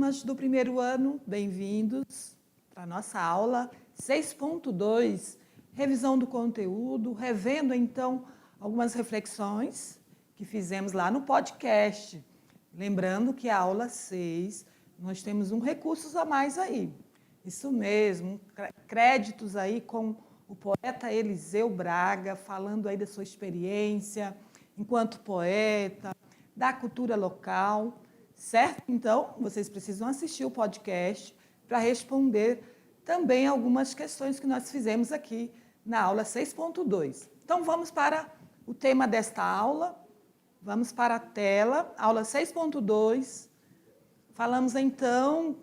turmas do primeiro ano, bem-vindos para a nossa aula 6.2, revisão do conteúdo, revendo então algumas reflexões que fizemos lá no podcast. Lembrando que a aula 6, nós temos um recursos a mais aí. Isso mesmo, créditos aí com o poeta Eliseu Braga, falando aí da sua experiência enquanto poeta, da cultura local, certo? Então, vocês precisam assistir o podcast para responder também algumas questões que nós fizemos aqui na aula 6.2. Então, vamos para o tema desta aula, vamos para a tela, aula 6.2. Falamos então,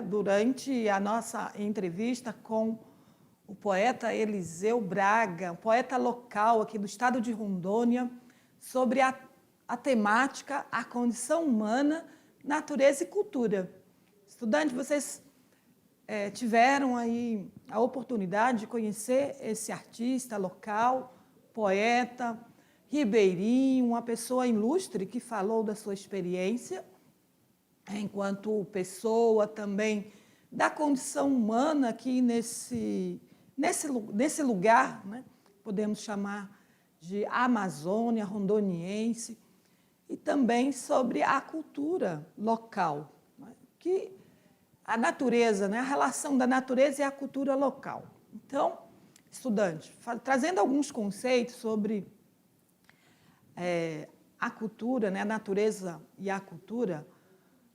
durante a nossa entrevista com o poeta Eliseu Braga, um poeta local aqui do estado de Rondônia, sobre a temática, a condição humana, natureza e cultura. Estudantes, vocês tiveram aí a oportunidade de conhecer esse artista local, poeta, ribeirinho, uma pessoa ilustre que falou da sua experiência, enquanto pessoa também da condição humana aqui nesse lugar, né? Podemos chamar de Amazônia rondoniense, e também sobre a cultura local, né? Que a natureza, né? A relação da natureza e a cultura local. Então, estudante, trazendo alguns conceitos sobre a cultura, né? A natureza e a cultura,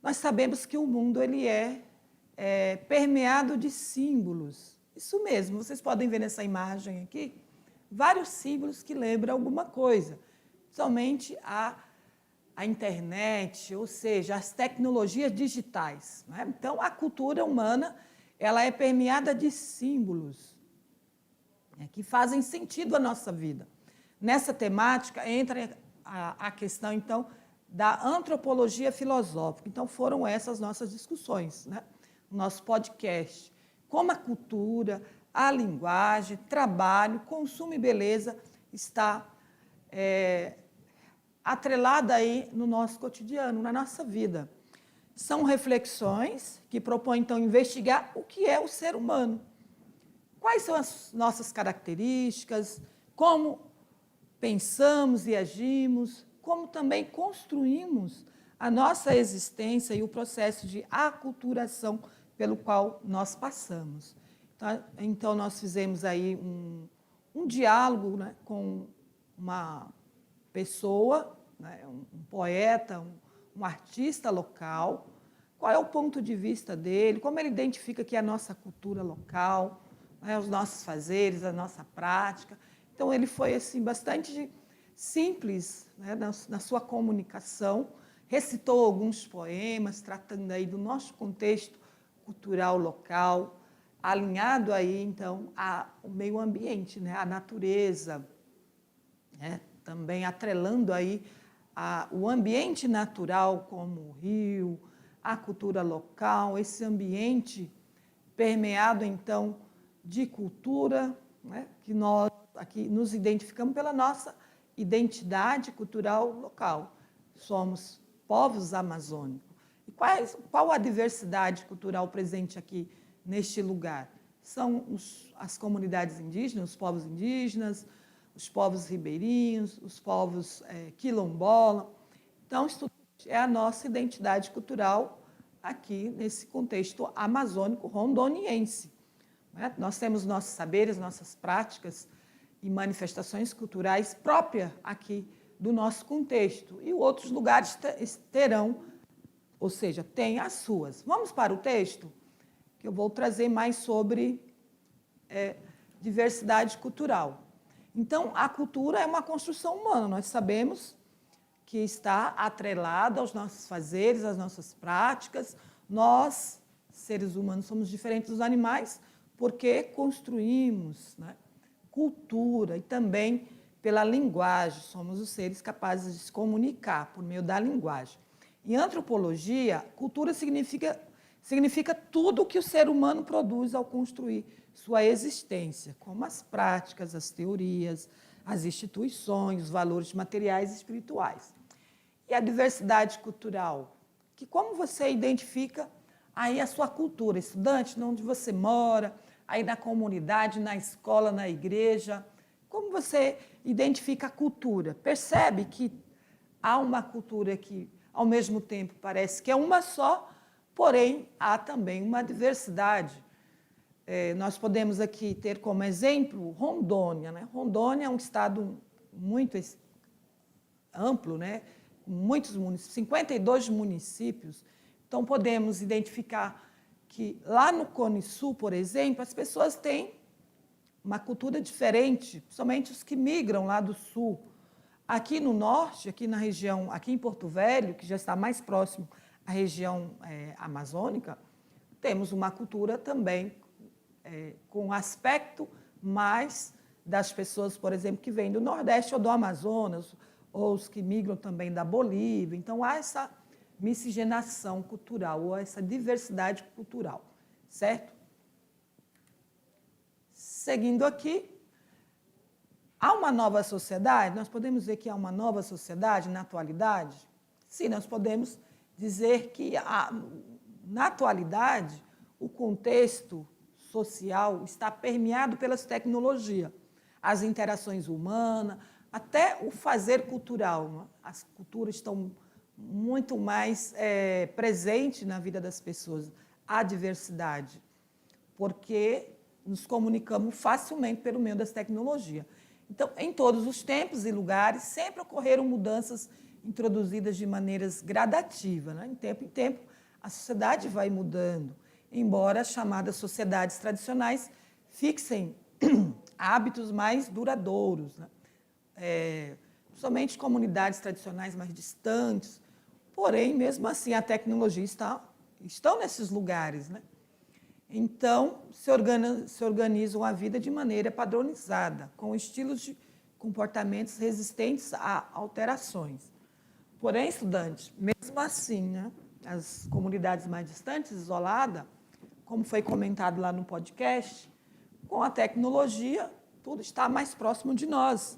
nós sabemos que o mundo ele é permeado de símbolos. Isso mesmo, vocês podem ver nessa imagem aqui, vários símbolos que lembram alguma coisa, somente a internet, ou seja, as tecnologias digitais, né? Então, a cultura humana ela é permeada de símbolos, né, que fazem sentido à nossa vida. Nessa temática entra a questão, então, da antropologia filosófica. Então, foram essas nossas discussões, né? Nosso podcast. Como a cultura, a linguagem, trabalho, consumo e beleza está atrelada aí no nosso cotidiano, na nossa vida. São reflexões que propõem, então, investigar o que é o ser humano. Quais são as nossas características, como pensamos e agimos, como também construímos a nossa existência e o processo de aculturação pelo qual nós passamos. Então, nós fizemos aí um diálogo, né, com uma pessoa, né, um poeta, um artista local, qual é o ponto de vista dele, como ele identifica aqui a nossa cultura local, né, os nossos fazeres, a nossa prática. Então, ele foi assim, bastante simples, né, na sua comunicação, recitou alguns poemas, tratando aí do nosso contexto cultural local, alinhado aí, então, ao meio ambiente, né? A natureza, né? Também atrelando aí o ambiente natural, como o rio, a cultura local, esse ambiente permeado, então, de cultura, né? Que nós aqui nos identificamos pela nossa identidade cultural local. Somos povos amazônicos. E qual a diversidade cultural presente aqui neste lugar? São as comunidades indígenas, os povos indígenas, os povos ribeirinhos, os povos quilombola. Então, é a nossa identidade cultural aqui nesse contexto amazônico rondoniense, né? Nós temos nossos saberes, nossas práticas e manifestações culturais próprias aqui do nosso contexto. E outros lugares terão, ou seja, têm as suas. Vamos para o texto, que eu vou trazer mais sobre diversidade cultural. Então, a cultura é uma construção humana, nós sabemos que está atrelada aos nossos fazeres, às nossas práticas. Nós, seres humanos, somos diferentes dos animais porque construímos, né, cultura e também pela linguagem. Somos os seres capazes de se comunicar por meio da linguagem. Em antropologia, cultura significa tudo o que o ser humano produz ao construir sua existência, como as práticas, as teorias, as instituições, os valores materiais e espirituais. E a diversidade cultural, que como você identifica aí a sua cultura, estudante, onde você mora, aí na comunidade, na escola, na igreja, como você identifica a cultura? Percebe que há uma cultura que, ao mesmo tempo, parece que é uma só, porém, há também uma diversidade. Nós podemos aqui ter como exemplo Rondônia, né? Rondônia é um estado muito amplo, né? Muitos municípios, 52 municípios. Então, podemos identificar que lá no Cone Sul, por exemplo, as pessoas têm uma cultura diferente, somente os que migram lá do sul. Aqui no norte, aqui na região, aqui em Porto Velho, que já está mais próximo à região amazônica, temos uma cultura também com aspecto mais das pessoas, por exemplo, que vêm do Nordeste ou do Amazonas, ou os que migram também da Bolívia. Então, há essa miscigenação cultural, ou essa diversidade cultural, certo? Seguindo aqui, há uma nova sociedade? Nós podemos dizer que há uma nova sociedade na atualidade? Sim, nós podemos dizer que, na atualidade, o contexto social está permeado pelas tecnologias, as interações humanas, até o fazer cultural. As culturas estão muito mais presentes na vida das pessoas, a diversidade, porque nos comunicamos facilmente pelo meio das tecnologias. Então, em todos os tempos e lugares, sempre ocorreram mudanças introduzidas de maneiras gradativas, né? Em tempo, a sociedade vai mudando, embora as chamadas sociedades tradicionais fixem hábitos mais duradouros, né? Somente comunidades tradicionais mais distantes, porém, mesmo assim, a tecnologia estão nesses lugares, né? Então, se organizam a vida de maneira padronizada, com estilos de comportamentos resistentes a alterações. Porém, estudantes, mesmo assim, né, as comunidades mais distantes, isoladas, como foi comentado lá no podcast, com a tecnologia, tudo está mais próximo de nós.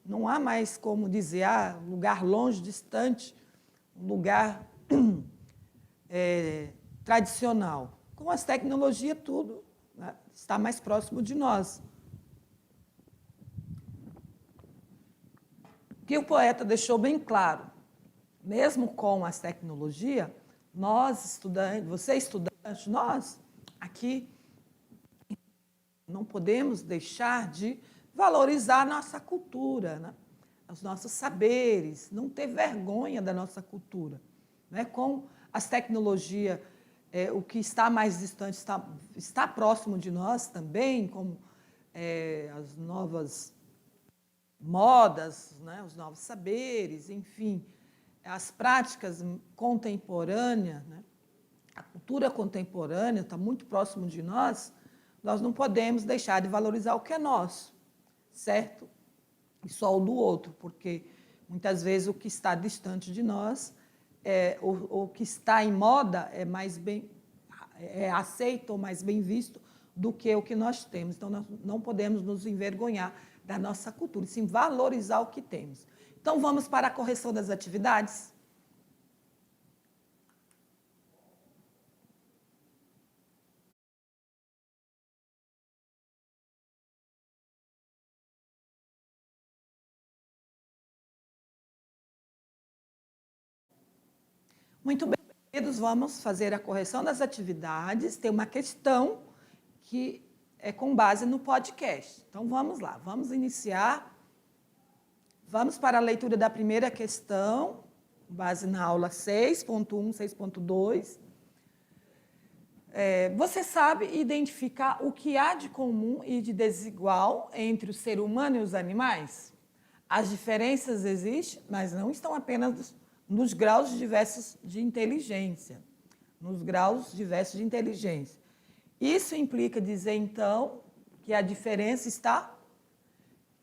Não há mais como dizer, lugar longe, distante, um lugar tradicional. Com as tecnologias, tudo, né, está mais próximo de nós. O que o poeta deixou bem claro, mesmo com as tecnologias, nós, estudantes, você estudante, nós, aqui, não podemos deixar de valorizar a nossa cultura, né? Os nossos saberes, não ter vergonha da nossa cultura, né? Com as tecnologias, o que está mais distante está próximo de nós também, como as novas modas, né? Os novos saberes, enfim, as práticas contemporâneas, né? A cultura contemporânea está muito próximo de nós. Nós não podemos deixar de valorizar o que é nosso, certo? E só o do outro, porque muitas vezes o que está distante de nós, o que está em moda é aceito ou mais bem visto do que o que nós temos. Então, nós não podemos nos envergonhar da nossa cultura, e sim valorizar o que temos. Então, vamos para a correção das atividades? Muito bem, queridos, vamos fazer a correção das atividades. Tem uma questão que é com base no podcast. Então, vamos lá, vamos iniciar. Vamos para a leitura da primeira questão, com base na aula 6.1, 6.2. Você sabe identificar o que há de comum e de desigual entre o ser humano e os animais? As diferenças existem, mas não estão apenas nos graus diversos de inteligência. Nos graus diversos de inteligência. Isso implica dizer, então, que a diferença está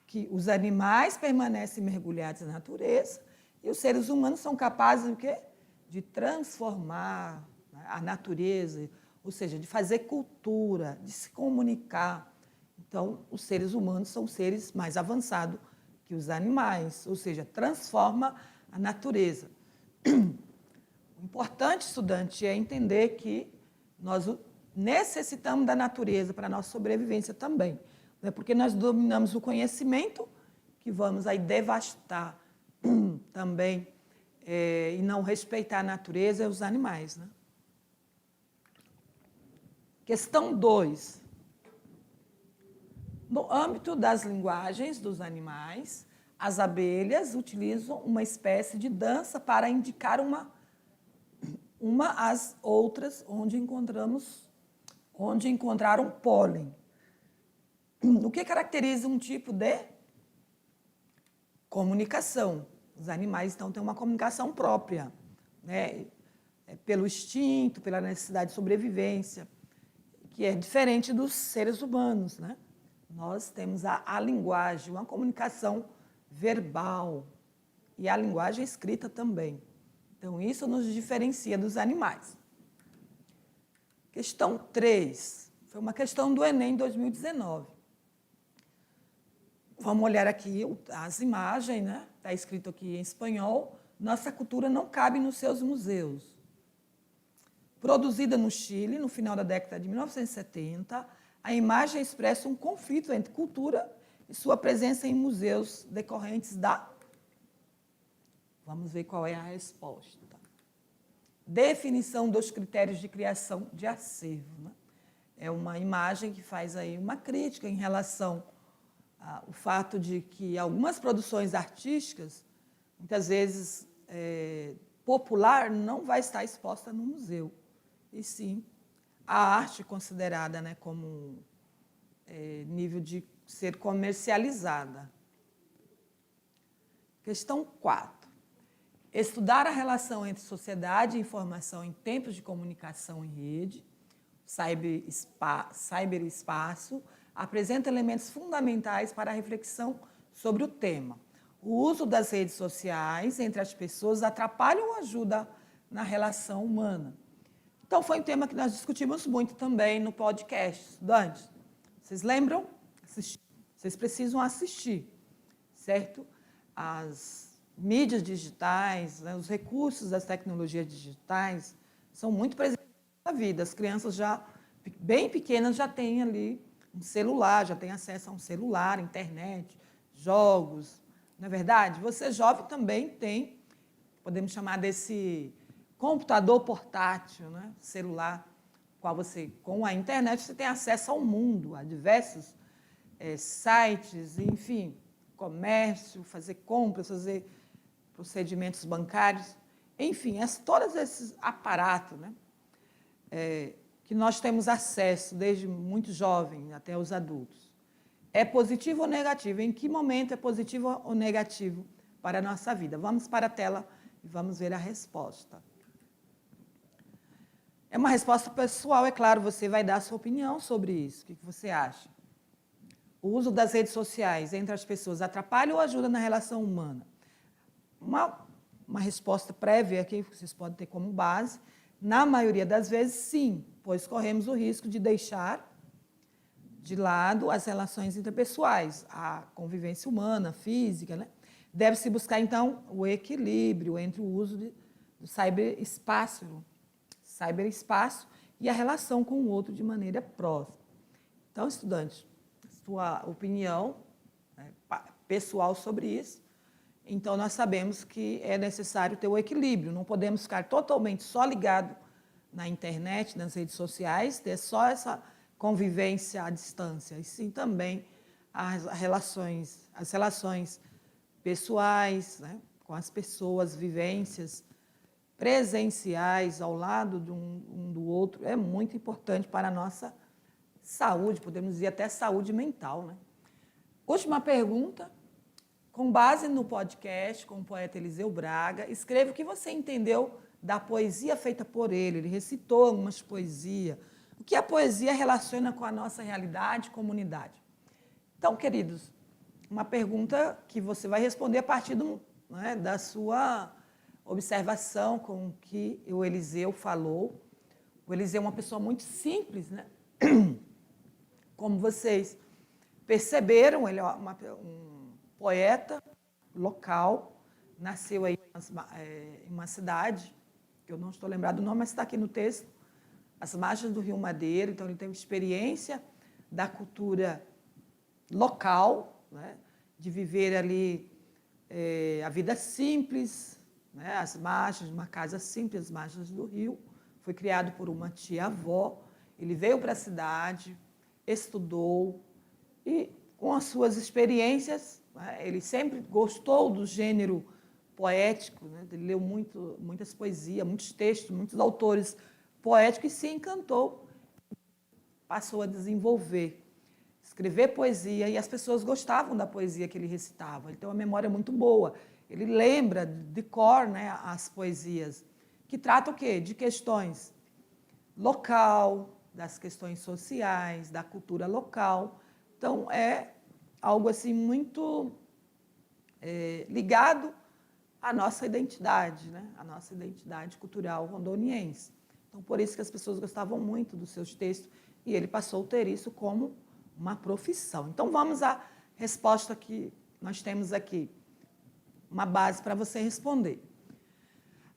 que os animais permanecem mergulhados na natureza e os seres humanos são capazes de, quê? De transformar a natureza, ou seja, de fazer cultura, de se comunicar. Então, os seres humanos são seres mais avançados que os animais, ou seja, transforma a natureza. O importante, estudante, é entender que nós necessitamos da natureza para a nossa sobrevivência também. Não é porque nós dominamos o conhecimento que vamos aí devastar também e não respeitar a natureza e os animais, né? Questão 2. No âmbito das linguagens dos animais, as abelhas utilizam uma espécie de dança para indicar uma às outras onde encontraram pólen. O que caracteriza um tipo de comunicação? Os animais, então, têm uma comunicação própria, né? Pelo instinto, pela necessidade de sobrevivência, que é diferente dos seres humanos, né? Nós temos a linguagem, uma comunicação verbal e a linguagem escrita também. Então, isso nos diferencia dos animais. Questão 3. Foi uma questão do Enem 2019. Vamos olhar aqui as imagens, né? Está escrito aqui em espanhol. Nossa cultura não cabe nos seus museus. Produzida no Chile, no final da década de 1970, a imagem expressa um conflito entre cultura e sua presença em museus decorrentes da... Vamos ver qual é a resposta. Definição dos critérios de criação de acervo, né? É uma imagem que faz aí uma crítica em relação ao fato de que algumas produções artísticas, muitas vezes popular, não vai estar exposta no museu. E sim, a arte considerada, né, como nível de ser comercializada. Questão 4. Estudar a relação entre sociedade e informação em tempos de comunicação em rede, cyberespaço, apresenta elementos fundamentais para a reflexão sobre o tema. O uso das redes sociais entre as pessoas atrapalha ou ajuda na relação humana? Então, foi um tema que nós discutimos muito também no podcast, estudantes. Vocês lembram? Vocês precisam assistir, certo? As mídias digitais, né, os recursos das tecnologias digitais são muito presentes na vida. As crianças já, bem pequenas, já têm ali um celular, já têm acesso a um celular, internet, jogos. Não é verdade? Você, jovem, também tem, podemos chamar desse computador portátil, né? Celular, qual você, com a internet, você tem acesso ao mundo, a diversos sites, enfim, comércio, fazer compras, fazer procedimentos bancários, enfim, todos esses aparatos, né? Que nós temos acesso desde muito jovem até os adultos. É positivo ou negativo? Em que momento é positivo ou negativo para a nossa vida? Vamos para a tela e vamos ver a resposta. É uma resposta pessoal, é claro, você vai dar a sua opinião sobre isso. O que você acha? O uso das redes sociais entre as pessoas atrapalha ou ajuda na relação humana? Uma resposta prévia aqui, que vocês podem ter como base. Na maioria das vezes, sim, pois corremos o risco de deixar de lado as relações interpessoais, a convivência humana, física, né? Deve-se buscar, então, o equilíbrio entre o uso do cyberespaço e a relação com o outro de maneira próxima. Então, estudante, sua opinião pessoal sobre isso. Então, nós sabemos que é necessário ter o equilíbrio, não podemos ficar totalmente só ligado na internet, nas redes sociais, ter só essa convivência à distância, e sim também as relações pessoais, né, com as pessoas, vivências presenciais ao lado de um do outro, é muito importante para a nossa saúde, podemos dizer até saúde mental, né? Última pergunta. Com base no podcast com o poeta Eliseu Braga, escreva o que você entendeu da poesia feita por ele. Ele recitou algumas poesias. O que a poesia relaciona com a nossa realidade e comunidade? Então, queridos, uma pergunta que você vai responder a partir da sua observação com o que o Eliseu falou. O Eliseu é uma pessoa muito simples, né? Como vocês perceberam, ele é um poeta local, nasceu aí em uma cidade, que eu não estou lembrado do nome, mas está aqui no texto, As Margens do Rio Madeira. Então, ele tem experiência da cultura local, né, de viver ali a vida simples, né, às margens, uma casa simples, às margens do rio. Foi criado por uma tia-avó. Ele veio para a cidade, estudou e, com as suas experiências, né, ele sempre gostou do gênero poético, né, ele leu muitas poesias, muitos textos, muitos autores poéticos e se encantou, passou a desenvolver, escrever poesia, e as pessoas gostavam da poesia que ele recitava. Ele tem uma memória muito boa. Ele lembra de cor, né, as poesias, que tratam o quê? De questões local, das questões sociais, da cultura local. Então, é algo assim muito ligado à nossa identidade, né, à nossa identidade cultural rondoniense. Então, por isso que as pessoas gostavam muito dos seus textos, e ele passou a ter isso como uma profissão. Então, vamos à resposta que nós temos aqui, uma base para você responder.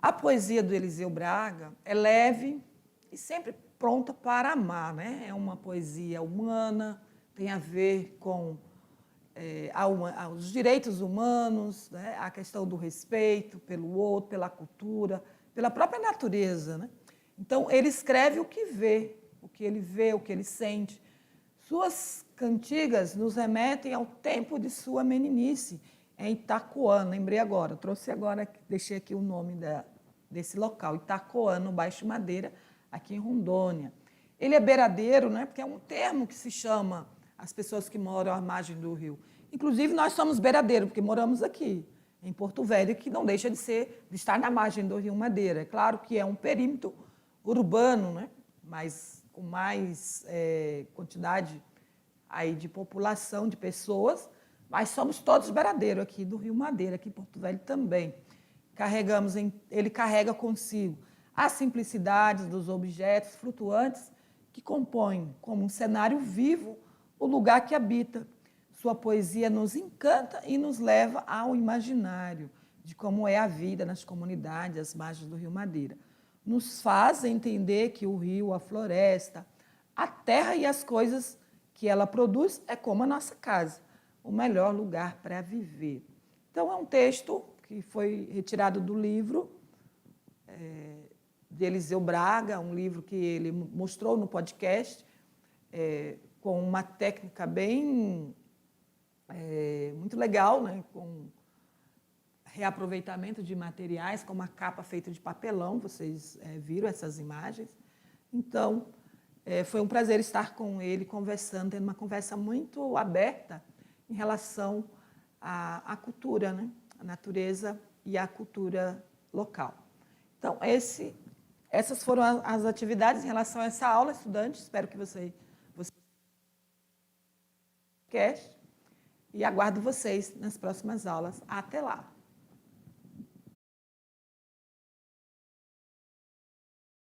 A poesia do Eliseu Braga é leve e sempre pronta para amar, né? É uma poesia humana, tem a ver com os direitos humanos, né? A questão do respeito pelo outro, pela cultura, pela própria natureza, né? Então, ele escreve o que vê, o que ele vê, o que ele sente. Suas cantigas nos remetem ao tempo de sua meninice, em Itacoã, lembrei agora, trouxe agora, deixei aqui o nome desse local, Itacoã, no Baixo Madeira, aqui em Rondônia. Ele é beiradeiro, né, porque é um termo que se chama as pessoas que moram à margem do rio. Inclusive, nós somos beiradeiros, porque moramos aqui, em Porto Velho, que não deixa de estar na margem do Rio Madeira. É claro que é um perímetro urbano, né, mas com mais quantidade aí de população, de pessoas, mas somos todos beiradeiros aqui do Rio Madeira, aqui em Porto Velho também. Ele carrega consigo a simplicidade dos objetos flutuantes que compõem, como um cenário vivo, o lugar que habita. Sua poesia nos encanta e nos leva ao imaginário de como é a vida nas comunidades, às margens do Rio Madeira. Nos faz entender que o rio, a floresta, a terra e as coisas que ela produz é como a nossa casa, o melhor lugar para viver. Então, é um texto que foi retirado do livro de Eliseu Braga, um livro que ele mostrou no podcast, com uma técnica bem muito legal, né? Com reaproveitamento de materiais, com uma capa feita de papelão, vocês viram essas imagens. Então, foi um prazer estar com ele conversando, tendo uma conversa muito aberta em relação à cultura, né? A natureza e a cultura local. Então, essas foram as atividades em relação a essa aula, estudantes. Espero que você e aguardo vocês nas próximas aulas. Até lá!